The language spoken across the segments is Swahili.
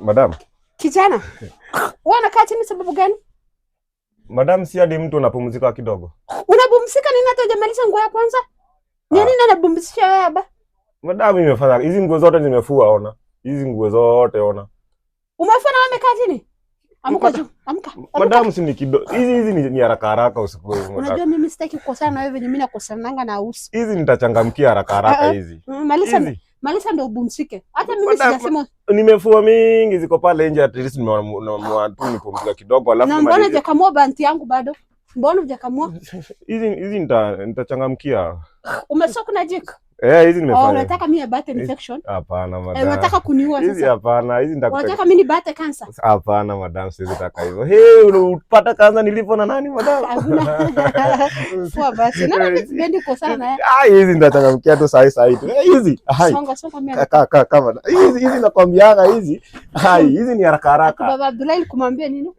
Madam. Kijana. Wewe unakaa chini sababu gani? Madam, si hadi mtu anapumzika kidogo. Unapumzika nini hata hujamaliza nguo ya kwanza? Nini anapumzisha wewe baba? Madam, nimefanya hizi nguo zote nimefua, ona. Hizi nguo zote ona. Umefua na umekaa chini? Amka juu, amka. Madam, si ni kidogo. Hizi ni haraka haraka usiku. Unajua mimi sitaki kukosana na wewe venye mimi nakosananga na usi. Hizi nitachangamkia haraka haraka hizi. Malisa ndio upumzike. Hata mimi sijasema nimefua mingi ziko pale nje, at least nimeamua tu nipumzike kidogo alafu na mbona hujakamua banti yangu bado? Mbona hujakamua? Hizi nitachangamkia. Umesoka na jika? Hizi nimefanya. Unataka mimi abate infection? Hapana madam. Unataka kuniua sasa? Hizi hapana, hizi nitakutaka. Unataka mimi nibate cancer? Hapana madam, siwezi taka hivyo. Unapata cancer nilipo na nani madam? Fua basi. Na mimi sipendi kukosana na yeye. Hizi nitachangamkia tu sahi tu. Hizi. Songa mimi. Kama. Hizi nakwambianga hizi. Hizi ni haraka haraka. Baba Abdullahi kumwambia nini?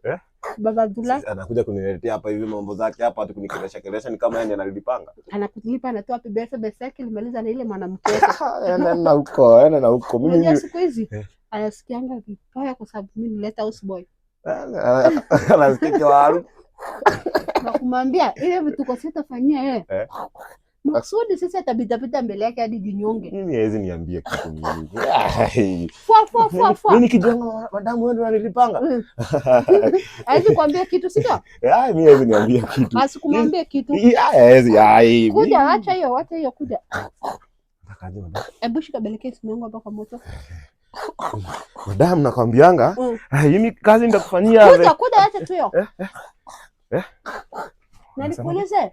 Baba Abdullahi anakuja kuniletea hapa hivi mambo zake hapa hata kunikelesha ni kama yeye analipanga. Anakulipa anatoa pesa yake limaliza na ile mwanamke yake. Na huko. Mimi siku hizi anasikianga vibaya kwa sababu mimi nileta houseboy. Anasikia waru. Na kumwambia ile vitu kwa sitafanyia yeye. Maksudi sisi atabita mbele yake hadi jinyonge. Mimi hawezi niambia kitu mimi. Fua. Mimi nikijua madamu wewe ndio analipanga. Hawezi kuambia kitu sio? Mimi hawezi niambia kitu. Basi kumwambia kitu. Hawezi. Kuja acha hiyo kuja. Nakaje madam? Hebu shika belekea simu yangu hapa kwa moto. Madam nakwambianga, hii kazi nitakufanyia. Kuja acha tu hiyo. Na nikuulize,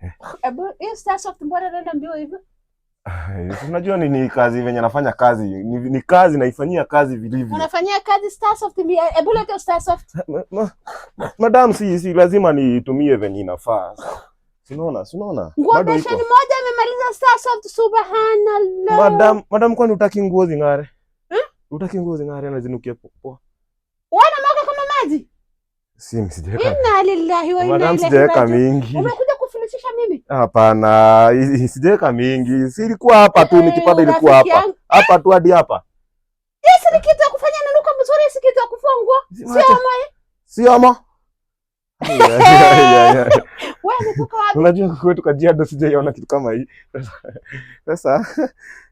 hii Starsoft mbona nenda mbio hivyo? Unajua ni kazi venye nafanya kazi. Ni kazi naifanyia kazi vilivyo. Unafanyia kazi Starsoft, hebu leta Starsoft. Madam, si lazima nitumie venye inafaa. Unaona? Nguo besheni moja imemaliza Starsoft, subhanallah. Madam kwani utaki nguo zingare? Utaki nguo zingare na zinukie poa. Wana mwaga kama maji? Si sijaweka. Inna lillahi wa inna ilaihi raji'un. Madam, sijaweka mingi. Umekuja kufilishisha mimi? Hapana, sijaweka mingi. Si ilikuwa hapa tu nikipata ilikuwa hapa. Hapa tu hadi hapa. Yes, ni kitu ya kufanya nanuka mzuri, si kitu ya kufua nguo. Sio ama? Wewe umetoka wapi? Unajua kwetu Kajiado sijaiona kitu kama hii. Sasa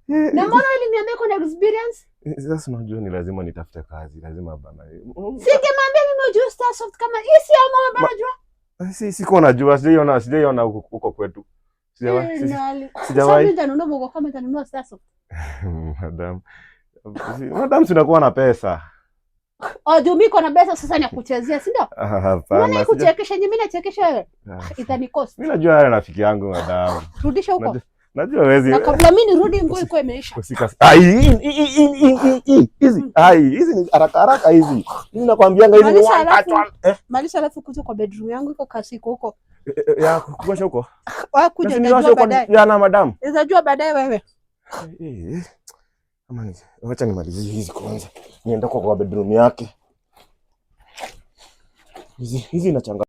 na mbona uliniambia kuna experience? Sasa unajua ni lazima nitafute kazi, lazima bana. Singemwambia mimi unajua Starsoft kama hii si ama bana jua. Siko najua, sijaiona huko kwetu. Sijawahi. Sasa ndio ndio kama nitanunua Starsoft. Madam tunakuwa na pesa. Miko na pesa sasa ni kuchezea, si ndio? Hapana. Mbona kuchekesha mimi nachekesha wewe? Itanikost. Mimi najua yale rafiki yangu madam. Rudisha huko. Najua wezi. Na kabla mimi nirudi nguo iko imeisha. Hizi ni haraka hizi. Mimi nakwambianga hizi ni Malisha alafu kuja kwa bedroom yangu iko kasi huko. Ya kuosha huko. Kuja ndio baadaye. Yana madam. Unajua baadaye wewe. Amani, acha nimalizie hizi kwanza. Nienda kwa bedroom yake. Hizi inachanga